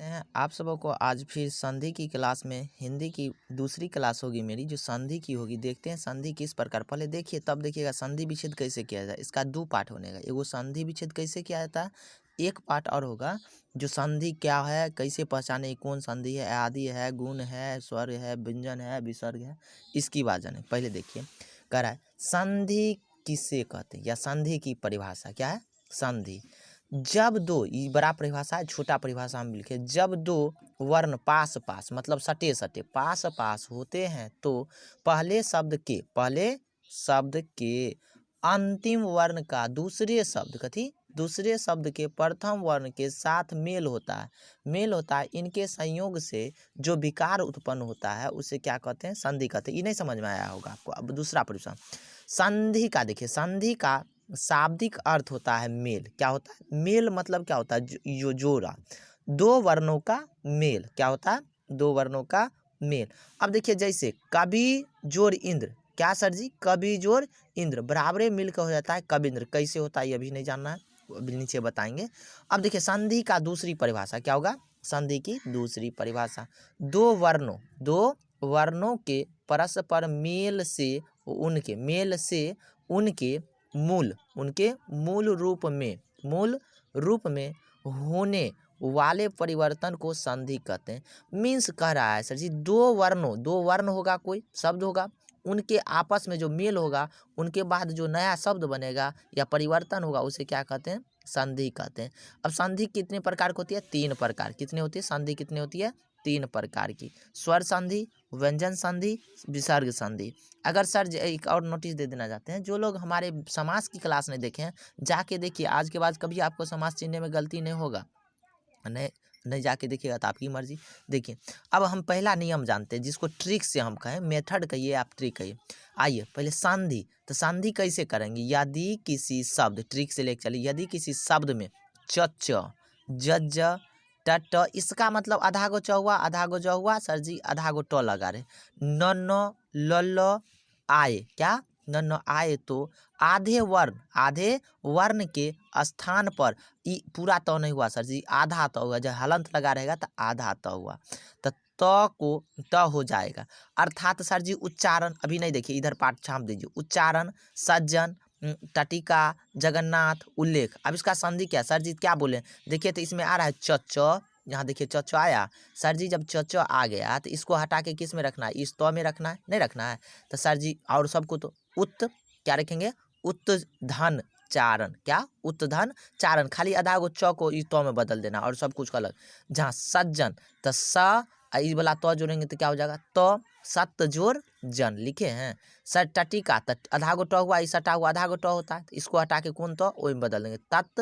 कैसे हैं आप सबों को। आज फिर संधि की क्लास में हिंदी की दूसरी क्लास होगी मेरी, जो संधि की होगी। देखते हैं संधि किस प्रकार, पहले देखिए तब देखिएगा संधि विच्छेद कैसे किया जाए। इसका दो पार्ट होने का, एगो संधि विच्छेद कैसे किया जाता है, एक पार्ट और होगा जो संधि क्या है, कैसे पहचाने, कौन संधि है, आदि है, गुण है, स्वर है, व्यंजन है, विसर्ग है, इसकी बात जाने। पहले देखिए कह रहा है संधि किसे कहते हैं, या संधि की परिभाषा क्या है। संधि जब दो, ये बड़ा परिभाषा है, छोटा परिभाषा हम लिखे, जब दो वर्ण पास पास मतलब सटे सटे पास पास होते हैं तो पहले शब्द के अंतिम वर्ण का दूसरे शब्द के प्रथम वर्ण के साथ मेल होता है। इनके संयोग से जो विकार उत्पन्न होता है उसे क्या कहते हैं, संधि कहते हैं। ये नहीं समझ में आया होगा आपको। अब दूसरा परिभाषा संधि का देखिए, संधि का शाब्दिक अर्थ होता है मेल। क्या होता है मेल, मतलब क्या होता है, जोड़ा दो वर्णों का मेल। क्या होता है, दो वर्णों का मेल। अब देखिए जैसे कवि जोड़ इंद्र, क्या सर जी, कवि जोड़ इंद्र बराबरे मिलकर हो जाता है कविंद्र। कैसे होता है ये अभी नहीं जानना है, अभी नीचे बताएंगे। अब देखिए संधि का दूसरी परिभाषा क्या होगा, संधि की दूसरी परिभाषा दो वर्णों के परस्पर मेल से उनके मूल रूप में होने वाले परिवर्तन को संधि कहते हैं। मीन्स कह रहा है सर जी, दो वर्ण होगा, कोई शब्द होगा, उनके आपस में जो मेल होगा, उनके बाद जो नया शब्द बनेगा या परिवर्तन होगा उसे क्या कहते हैं, संधि कहते हैं। अब संधि कितने प्रकार की होती है, तीन प्रकार। कितने होती है संधि, कितने होती है, तीन प्रकार की। स्वर संधि, व्यंजन संधि, विसर्ग संधि। अगर सर एक और नोटिस दे देना चाहते हैं, जो लोग हमारे समास की क्लास नहीं देखे हैं जाके देखिए। आज के बाद कभी आपको समास चिन्ह में गलती नहीं होगा, नहीं जाके देखिएगा तो आपकी मर्जी। देखिए अब हम पहला नियम जानते हैं, जिसको ट्रिक से हम कहें, मेथड कहिए आप ट्रिक कहिए। आइए पहले संधि, तो संधि कैसे करेंगे, यदि किसी शब्द, ट्रिक से लेकर चलिए, यदि किसी शब्द में च जज टट, इसका मतलब आधा गो च हुआ, आधा गो ज हुआ सर जी, आधा गो ट लगा रहे, न ल आए, क्या न आए, तो आधे वर्ण के स्थान पर पूरा त नहीं हुआ सर जी, आधा त हुआ। जब हलंत लगा रहेगा तो आधा त हुआ, तो त को त हो जाएगा। अर्थात सर जी उच्चारण, अभी नहीं देखिए इधर पाठ छाप दीजिए, उच्चारण, सज्जन, टटिका, जगन्नाथ, उल्लेख। अब इसका संधि क्या सर जी, क्या बोले, देखिए तो इसमें आ रहा है च, यहाँ देखिए च आया सर जी। जब च आ गया तो इसको हटा के किस में रखना है, इस त में रखना है, नहीं रखना है तो सर जी, और सबको तो क्या रखेंगे, उत्धन चारण, क्या उत्धन चारण, खाली आधा गो च को इस त में बदल देना और सब कुछ अलग। जहाँ सज्जन तो स इस वाला त जोड़ेंगे तो क्या हो जाएगा, त सत जोड़ जन लिखे हैं। सर टटिका, आधा गो ट हुआ, इस हटा हुआ आधा गो ट होता है, तो इसको हटा के कौन तो वही में बदल देंगे, तत्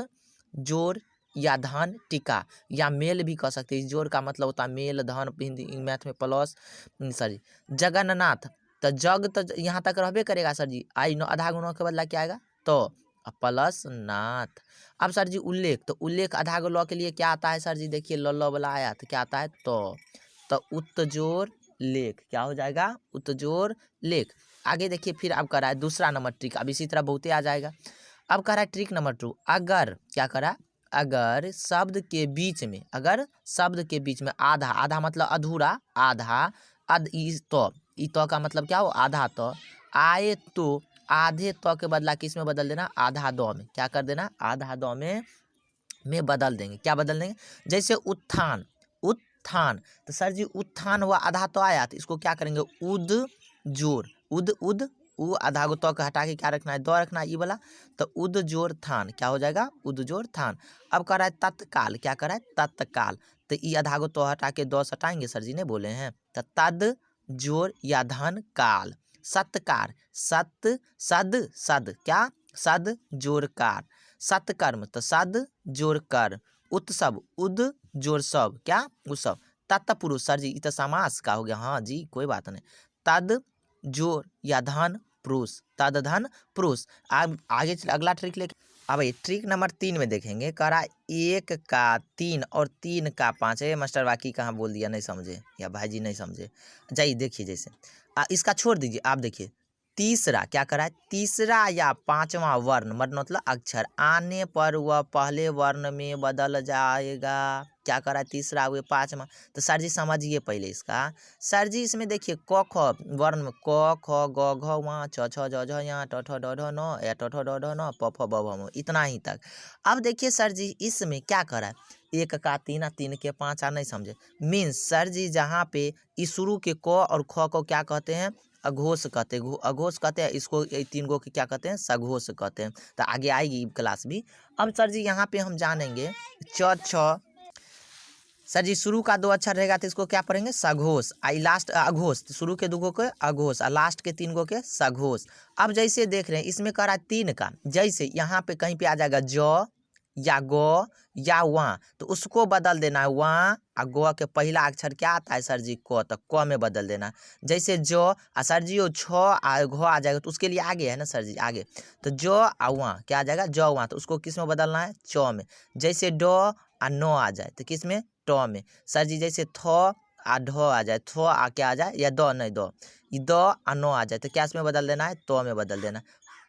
जोड़ या धन टिका, या मेल भी कह सकते हैं। इस जोड़ का मतलब होता है मेल, धन हिंदी मैथ में प्लस, सॉरी जगन्नाथ, तो जग तो यहाँ तक रहबे करेगा सर जी, आई नो आधा गुना के बदला क्या आएगा, तो प्लस नाथ। अब सर जी उल्लेख, तो उल्लेख आधा गो ल के लिए क्या आता है सर जी, देखिए ल वाला आया तो क्या आता है, तो उत्तजोर लेख, क्या हो जाएगा, उत्तजोर लेख। आगे देखिए फिर अब कह रहा है दूसरा नंबर ट्रिक, अब इसी तरह बहुते आ जाएगा। अब कह रहा है ट्रिक नंबर 2, अगर क्या करा, अगर शब्द के बीच में आधा मतलब अधूरा, आधा ई तो का मतलब क्या हो, आधा तो आए, तो आधे तो के बदला किस में बदल देना, आधा दो में, क्या कर देना, आधा दो में बदल देंगे। क्या बदल देंगे, जैसे उत्थान, तो सर जी उत्थान हुआ, आधा तो आया, तो इसको क्या करेंगे, उद जोर, उद उ आधा गो तो हटा के क्या रखना है, दो रखना है, ये वाला, तो उद जोर थान, क्या हो जाएगा, उद जोर थान। अब कह रहा है तत्काल, क्या कर रहा है, तत्काल, तो ये आधा गो तो हटा के दो हटाएंगे सर जी, ने बोले हैं, तो तद जोर या धन काल, सत्कार, सद क्या, सद जोर कार, सत्कर्म, तो सद जोर कर, उत्सव, उद जोर सब, क्या उत्सव, तत्पुरुष सर जी, ये तो समास का हो गया, हाँ जी कोई बात नहीं, तद जोर या धन पुरुष, तद धन पुरुष। आगे अगला ट्रिक लेके, अब ये ट्रिक नंबर 3 में देखेंगे, कह रहा 1 का 3 और 3 का 5 है। मास्टर बाकी कहाँ बोल दिया, नहीं समझे, या भाई जी नहीं समझे, जाइए देखिए। जैसे इसका छोड़ दीजिए, आप देखिए तीसरा क्या करा है, तीसरा या पांचवा वर्ण मतलब अक्षर आने पर वह पहले वर्ण में बदल जाएगा। क्या करा है, तीसरा हुए पांचवा। तो सर जी समझिए पहले इसका। सर जी इसमें देखिए क ख वर्ण में क ख ग घ व छ छ ज झ ञ ट ठ ड ढ न य ट ठ ड ढ न प फ ब भ म, इतना ही तक। अब देखिए सर जी इसमें क्या करा है, एक का तीन, तीन के पाँच, नहीं समझे। मीन्स सर जी जहाँ पे इस शुरू के क और ख को क्या कहते हैं, अघोष कहते हैं। अघोष कहते हैं इसको, तीन गो के क्या कहते हैं, सघोष कहते हैं। तो आगे आएगी क्लास भी। अब सर जी यहाँ पे हम जानेंगे च छ। सर जी शुरू का दो अक्षर रहेगा तो इसको क्या पढ़ेंगे, सघोष। आई लास्ट अघोष, तो शुरू के दो गो के अघोष और लास्ट के तीन गो के सघोष। अब जैसे देख रहे हैं इसमें कह रहा है तीन का, जैसे यहाँ पे कहीं पे आ जाएगा ज या गो या वहाँ, तो उसको बदल देना है वहाँ। और गो के पहला अक्षर क्या आता है सर जी, क, तो क में बदल देना। जैसे जो और सर जी वो छ आ घ आ जाएगा तो उसके लिए आगे है ना सर जी, आगे। तो जो आ वहाँ क्या आ जाएगा, जो वहाँ, तो उसको किस में बदलना है, च में। जैसे डो आ नो आ जाए तो किस में, ट में। सर जी जैसे थ आ ढ आ जाए, थ आ क्या आ जाए, या द नहीं द, द आ नो आ जाए तो क्या इसमें बदल देना है, त में बदल देना।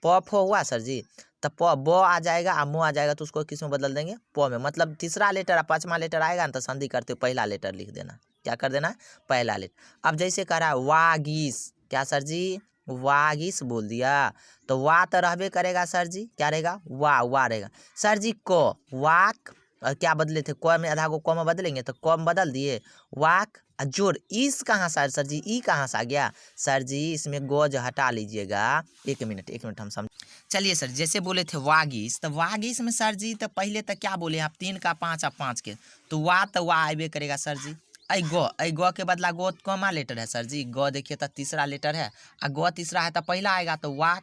प फ हुआ सर जी, तो प ब आ जाएगा और मो आ जाएगा तो उसको किस में बदल देंगे, प में। मतलब तीसरा लेटर और पांचवा लेटर आएगा ना तो संधि करते हुए पहला लेटर लिख देना। क्या कर देना है, पहला लेटर। अब जैसे कह रहा है वागीस, क्या सर जी, वागीस बोल दिया तो वा तो रहबे करेगा सर जी, क्या रहेगा, वा रहेगा। सर जी क वाक, क्या बदले थे, क में आधा को क में बदलेंगे तो क में बदल दिए वाक। जोर ईस कहाँ सर जी, ई कहाँ से आ गया सर जी, इसमें गोज हटा लीजिएगा। एक मिनट हम समझ। चलिए सर जैसे बोले थे वागीस, तो वागीस में सर जी तो पहले तो क्या बोले आप, तीन का पाँच और पाँच के, तो वा आबे करेगा सर जी। ऐ गो के बदला गो कौमा लेटर है सर जी, गो देखिए तो तीसरा लेटर है और गो तीसरा है तो पहला आएगा तो वाक,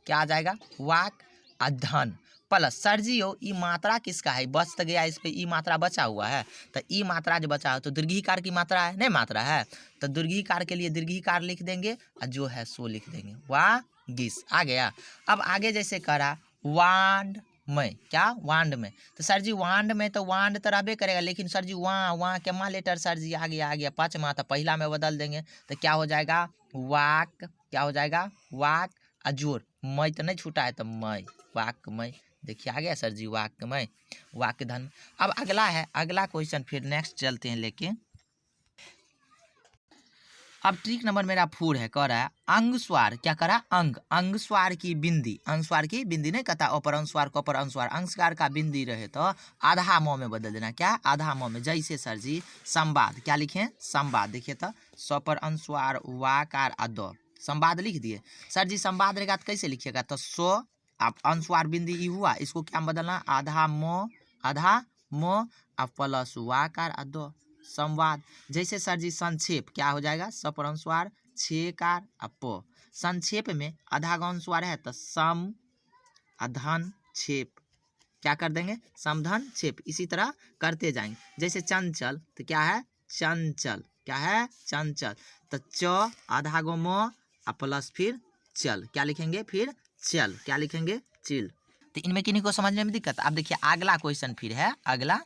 क्या आ जाएगा, वाक अधन प्लस। सर जी हो ई मात्रा किसका है, बच तो गया, इस पे ई मात्रा बचा हुआ है, तो ई मात्रा जो बचा हो तो दीर्घिकार की मात्रा है, नहीं मात्रा है, तो दीर्घिकार के लिए दीर्घिकार लिख देंगे और जो है सो लिख देंगे, वागिस आ गया। अब आगे जैसे करा वांड में, क्या वांड में, तो सर जी वांड में तो वांड तो रहबे करेगा, लेकिन सर जी वहाँ के मा लेटर सर जी आ गया पाँचवा, तो पहला में बदल देंगे तो क्या हो जाएगा, वाक, क्या हो जाएगा, वाक अजोर, मई तो नहीं छूटा है तो मई, वाक मई। देखिए आ गया सर जी वाक्यमय, वाक्य धन। अब अगला है, अगला क्वेश्चन फिर नेक्स्ट चलते हैं लेके। अब ट्रिक नंबर मेरा 4 है, कह रहा है अंगस्वार, क्या करा, अंगस्वार की बिंदी, अंगस्वार की बिंदी नहीं कहता, अपर अनुस्वार कपर अनुस्वार, अंगस्वार का बिंदी रहे तो आधा म में बदल देना, क्या आधा म में। जैसे सर जी संवाद, क्या लिखे, संवाद, देखिए तो सपर अनुस्वार वाकार अद, संवाद लिख दिए। सर जी संवाद रहेगा तो कैसे लिखिएगा, तो सो आप अनुस्वार बिंदी ई हुआ, इसको क्या बदलना, आधा म अब प्लस वाकार अद, संवाद। जैसे सर जी संक्षेप, क्या हो जाएगा, सपर अनुस्वार छेकार अप, संक्षेप में आधा का अनुस्वार है तो सम अधन छेप, क्या कर देंगे, समधन छेप। इसी तरह करते जाएंगे। जैसे चंचल तो क्या है, चंचल, क्या है, चंचल, तो च आधा गो म प्लस फिर चल, क्या लिखेंगे, फिर चल, क्या लिखेंगे, चिल। तो इनमें किन्हीं को समझने में दिक्कत। अब देखिए अगला क्वेश्चन फिर है, अगला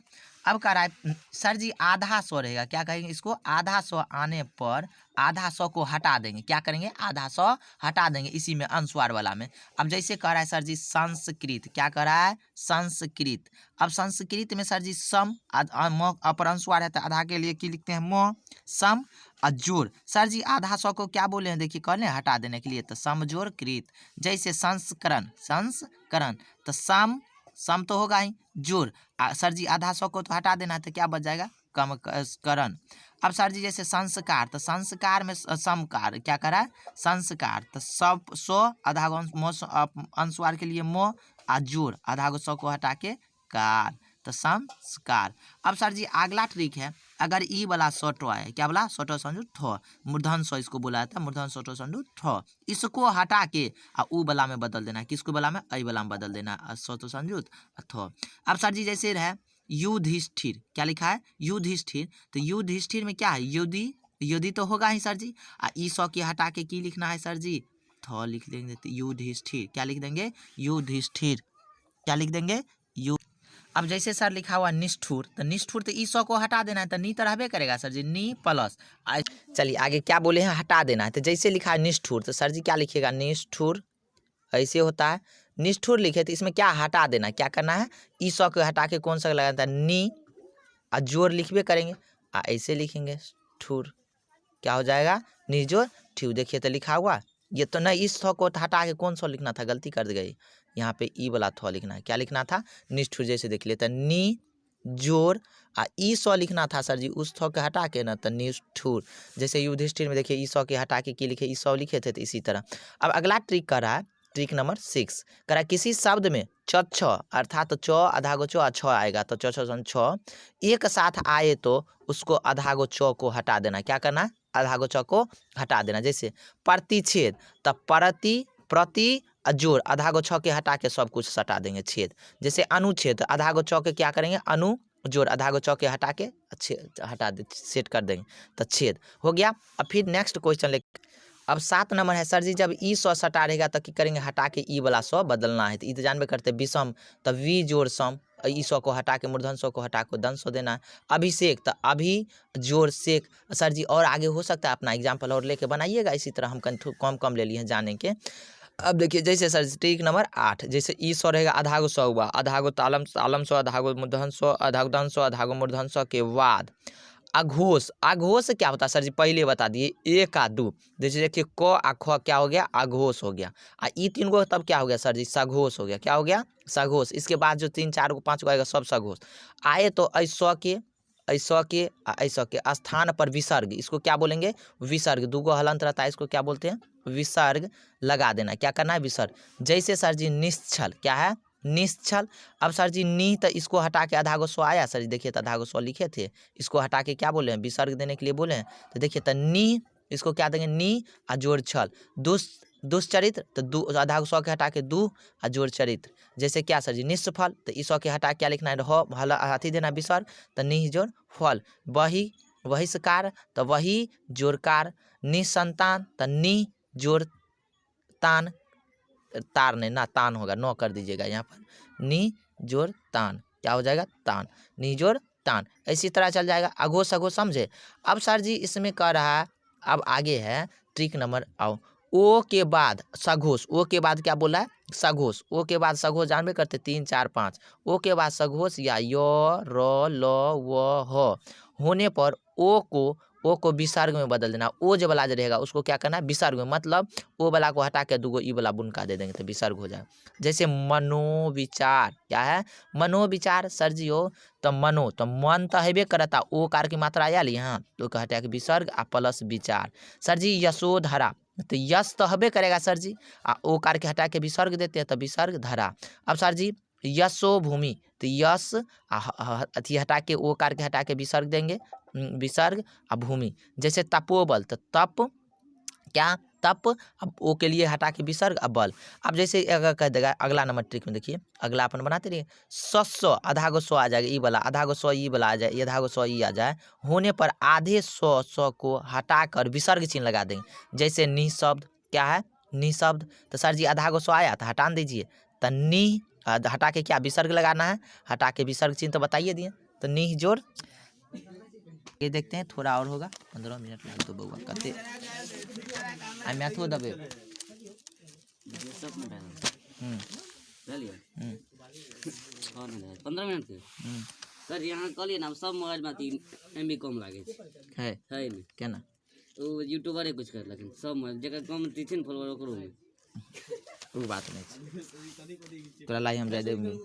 अब कह रहा है सर जी आधा सौ रहेगा, क्या कहेंगे इसको, आधा सौ आने पर आधा सौ को हटा देंगे, क्या करेंगे, आधा सौ हटा देंगे इसी में अनुस्वार वाला में। अब जैसे कह रहा है सर जी संस्कृत, क्या कह रहा है, संस्कृत। अब संस्कृत में सर जी सम अपर अनुस्वार है तो आधा के लिए की लिखते हैं म, सम अजोड़। सर जी आधा सौ को क्या बोले हैं, देखिए कहने हटा देने के लिए तो समजोड़ कृत। जैसे संस्करण तो सम तो होगा ही, जोड़। सर जी आधा सौ को तो हटा देना है तो क्या बच जाएगा, कम करण। अब सर जी जैसे संस्कार, तो संस्कार में समकार, क्या करा, संस्कार तो सब सौ आधा अनुस्वार के लिए मो आ जोड़, आधा गो सौ को हटा के कार, तो संस्कार। अब सर जी अगला ट्रिक है, अगर ई वाला सोटो आए, क्या बोला, सोटो संजू ठ, मूर्धन सौ इसको बोला था, मूर्धन सोटो संजू ठ, इसको हटा के ऊ वाला में बदल देना, किसको वाला में, ऐ वाला में बदल देना, सोटो संजू थ। अब सर जी जैसे है युधिष्ठिर, क्या लिखा है, युधिष्ठिर, तो युधिष्ठिर में क्या है, योदी तो होगा ही सर जी, ई सौ की हटा के की लिखना है सर जी, थ लिख देंगे, युधिष्ठिर, क्या लिख देंगे, युधिष्ठिर, क्या लिख देंगे, यु। अब जैसे सर लिखा हुआ निष्ठुर, तो निष्ठुर तो ई सौ को हटा देना है, तो नी तो रहबे करेगा सर जी, नी प्लस। चलिए आगे क्या बोले हैं, हटा देना है। तो जैसे लिखा है निष्ठुर, तो सर जी क्या लिखिएगा, निष्ठुर ऐसे होता है। निष्ठुर लिखे तो इसमें क्या हटा देना है, क्या करना है, ई सौ को हटा के कौन सा लगाना है, नी, और जोर लिखबे करेंगे, ऐसे लिखेंगे ठुर, क्या हो जाएगा, निजोर ठ्यू। देखिए तो लिखा हुआ, ये तो नहीं, इस थौ को हटा के कौन सा लिखना था, गलती कर गई, यहाँ पे ई वाला थौ लिखना है, क्या लिखना था, निष्ठुर। जैसे देख लेते नी जोर, ई सौ लिखना था सर जी, उस थौ के हटा के ना, तो निष्ठुर। जैसे युधिष्ठिर में देखिए ई सौ के हटा के लिखे, ई सौ लिखे थे, तो इसी तरह। अब अगला ट्रिक कर रहा है, ट्रिक नंबर 6 करा, किसी शब्द में च छ अर्थात च आधा गो च छ आएगा, तो च छ एक साथ आए तो उसको आधा गो च को हटा देना, क्या करना, आधा गो च को हटा देना। जैसे प्रतिच्छेद, तब प्रति जोर आधा गो छ के हटा के सब कुछ हटा देंगे, छेद। जैसे अनुच्छेद, आधा गो च के क्या करेंगे, अनु जोर आधा गो च के हटा के हटा दे, सेट कर देंगे, तो छेद हो गया। अब फिर नेक्स्ट क्वेश्चन ले, अब 7 नंबर है सर जी, जब ई सौ सटा रहेगा तो क्या करेंगे, हटा के ई वाला सौ बदलना है। तो ई तो जानबे करते विषम, तब वी जोड़ सम, ई सौ को हटा के मूर्धन सौ को हटा के दन सौ देना है। अभिषेक, तो अभी जोड़ सेक सर जी, और आगे हो सकता है अपना एग्जाम्पल और लेके बनाइएगा, इसी तरह हम कम ले लिए हैं जाने के। अब देखिए जैसे सर ट्रिक नंबर 8, जैसे ई सौ रहेगा, आधा गो सौ हुआ, आधा गो तालम सौ, आधा गो मूर्धन सौ, आधा गो दन सौ, आधा गो मूर्धन सौ के बाद अघोष, अघोष क्या होता है सर जी, पहले बता दिए, एक आ दू, जैसे देखिए क आ ख क्या हो गया, अघोष हो गया, ई 3 गो तब क्या हो गया सर जी, सघोष हो गया, क्या हो गया, सघोष। इसके बाद जो 3 4 गो 5 गो आएगा सब सघोष आए, तो ऐसौ के ऐसौ के स्थान पर विसर्ग, इसको क्या बोलेंगे, विसर्ग। 2 गो हलंत रहता है, इसको क्या बोलते हैं, विसर्ग लगा देना, क्या करना है, विसर्ग। जैसे सर जी निश्चल, क्या है, निश्चल। अब सर जी नी, तो इसको हटा के आधा गो सौ आया सर जी, देखिए तो आधा गो सौ लिखे थे, इसको हटा के क्या बोले हैं, विसर्ग देने के लिए बोले हैं। तो देखिए तो नी, इसको क्या देंगे, नी आ जोड़ छल, दुष्चरित्र, तो आधा गो सौ के हटा के दू आ जोड़ चरित्र। जैसे क्या सर जी, निष्फल, तो इस सौ के हटा क्या लिखना है, हल हाथी देना विसर्ग, तो निह जोड़ फल। बहिष्कार, तो वही जोड़कार। निसंतान, तो नी जोड़ तान, तार नहीं ना, तान होगा, नौ कर दीजिएगा यहाँ पर, नी जोड़ तान, क्या हो जाएगा, तान, नी जोड़ तान। इसी तरह चल जाएगा, अघोष अघोष, समझे। अब सर जी इसमें कह रहा है, अब आगे है ट्रिक नंबर, आओ, ओ के बाद सघोष, ओ के बाद क्या बोला है, सघोष, ओ के बाद सघोष जानबे करते 3 4 5, ओ के बाद सघोष या य र ल व ह होने पर ओ को विसर्ग में बदल देना। ओ जो वाला जो रहेगा उसको क्या करना है, विसर्ग में, मतलब ओ वाला को हटा के 2 गो ई वाला बुनका दे देंगे, तो विसर्ग हो जाएगा। जैसे मनोविचार, क्या है, मनोविचार सर जी हो, तो मनो, तो मन तो हेबे करता, ओ कार की मात्रा आया यहाँ, तो हटा के विसर्ग आ प्लस विचार। सर जी यशोधरा, तो यश तो हबे करेगा सर जी, ओ कार के हटा के विसर्ग देते हैं, तो विसर्ग धरा। अब सर जी यशो भूमि, तो यश अथी हटा के ओ कार के हटा के विसर्ग देंगे, विसर्ग आ भूमि। जैसे तपोबल, तो तप, क्या, तप, अब ओ के लिए हटा के विसर्ग अब बल। अब जैसे अगर कह देगा अगला नंबर ट्रिक में, देखिए अगला अपन बनाते रहिए, सौ आधा गो सौ आ जाएगा, ई वाला आधा गो सौ, ई वाला आ जाए, आधा गो सौ ई आ जाए, होने पर आधे सौ को हटाकर विसर्ग चिन्ह लगा देंगे। जैसे निशब्द, क्या है, निशब्द, तो सर जी आधा गो सौ आया तो हटा दीजिए, तो नी हटा के क्या विसर्ग लगाना है, हटा के विसर्ग चिन्ह तो बताइए दिए, तो नी जोड़। ये देखते हैं थोड़ा और होगा, 15 मिनट लग तो बउआ कते आई मैथो दबे। हम्म 15 मिनट के सर यहाँ कहलिए ना, सब मोबाइल में एमबी कम लागे है नहीं, केना, तो यूट्यूबरे कुछ कर, लेकिन सब मोबाइल जगह कम तीन फॉलोवर ओकरो में, वो बात नहीं छै, तोरा लाई हम जाय देबे।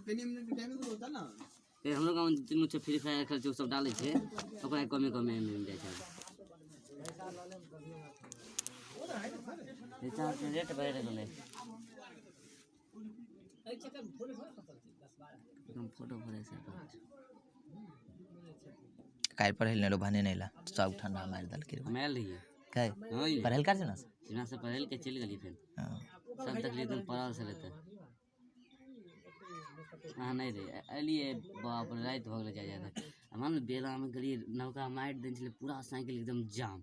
हम लोग गाँव तीनों से फ्री फायर खेल सब डाले थे, ओकरा कमे एमबी जाए छै, रिचार्ज के रेट बढ़ गेलै, एकदम फोटो भरे से काल पढ़े ले भने नहीं ला, सब ठंडा मार दल के हम आयल रहिए, काहे पढ़ल कर ना, यहाँ से पढ़ल के चल गली, फिर सब तक एकदम पढ़ल से रहते, हाँ नहीं रे अलिए, बाप रे रात भऽ गेलै जाए जाए, मान बेला में गली नौका मारि देने छलै, पूरा साइकिल एकदम जाम,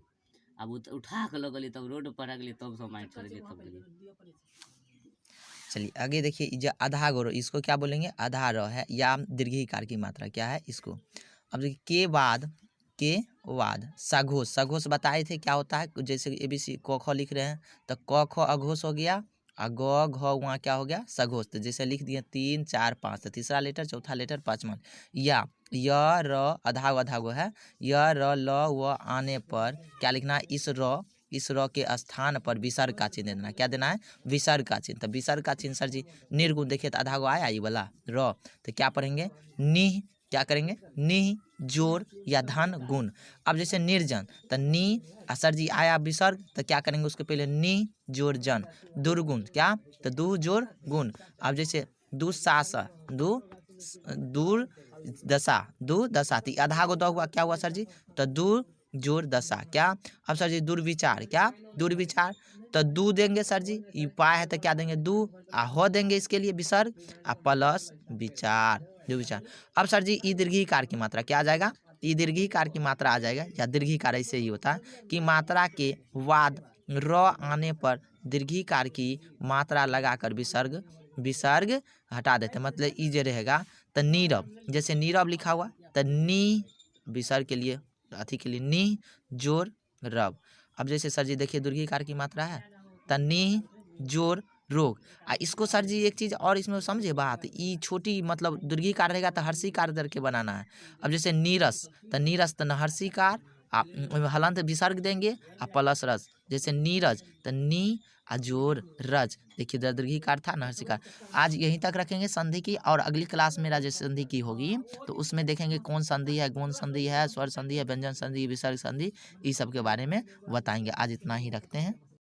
अब उठा के लऽ गेली, तब रोड पर आ गेली, तब सब मारि छोड़ गेली, तब गेली। चलिए आगे देखिए, जो आधा गो इसको क्या बोलेंगे, आधा र है या दीर्घिकार की मात्रा क्या है इसको। अब देखिए के बाद सघोष, सघोष बताए थे क्या होता है, जैसे ABC क ख लिख रहे हैं तो क ख अघोष हो गया और ग घ वहाँ क्या हो गया सघोष। तो जैसे लिख दिए 3 4 5, तो तीसरा लेटर चौथा लेटर पाँचवा या य र आधा गो है, य र ल व आने पर क्या लिखना है, इस र के स्थान पर विसर्ग का चिन्ह देना है। क्या देना है, विसर्ग का चिन्ह। तो विसर्ग का चिन्ह सर जी निर्गुण, देखिए तो आधा गो आया ये वाला र, तो क्या पढ़ेंगे निह, क्या करेंगे निह जोड़ या धन गुण। अब जैसे निर्जन तो नी सर जी आया विसर्ग, तो क्या करेंगे उसके पहले नी जोड़ जन, दुर्गुण क्या तो दू जोड़ गुण। अब जैसे दुशास दूर दशा तो आधा गो हुआ क्या हुआ सर जी, तो दूर जोड़ दशा क्या। अब सर जी दुर्विचार, क्या दुर्विचार तो दू देंगे सर जी, ये पाए है तो क्या देंगे दू, हो देंगे इसके लिए विसर्ग प्लस विचार, दुर्विचार। अब सर जी ई दीर्घिकार की मात्रा क्या आ जाएगा, ई दीर्घिकार की मात्रा आ जाएगा, या दीर्घिकार ऐसे ही होता है कि मात्रा के बाद र आने पर दीर्घिकार की मात्रा लगाकर विसर्ग हटा देते, मतलब ई जो रहेगा तो नीरव, जैसे नीरव लिखा हुआ तो नी विसर्ग के लिए अथी के लिए नी जोड़ रव। अब जैसे सर जी देखिए दीर्घिकार की मात्रा है तो नी जोड़ रोग। इसको सर जी एक चीज़ और इसमें समझे बात, ई छोटी मतलब दीर्घिकार रहेगा तो हर्षिकार करके बनाना है। अब जैसे नीरस तो न हर्षिकार हलंत विसर्ग देंगे प्लस रस, जैसे नीरज तो नी जोड़ रज, देखिए दीर्घिकार था न हर्षिकार। आज यहीं तक रखेंगे संधि की, और अगली क्लास मेरा जो संधि की होगी तो उसमें देखेंगे कौन संधि है, गौण संधि है, स्वर संधि है, व्यंजन संधि, विसर्ग संधि, इस सब के बारे में बताएंगे। आज इतना ही रखते हैं।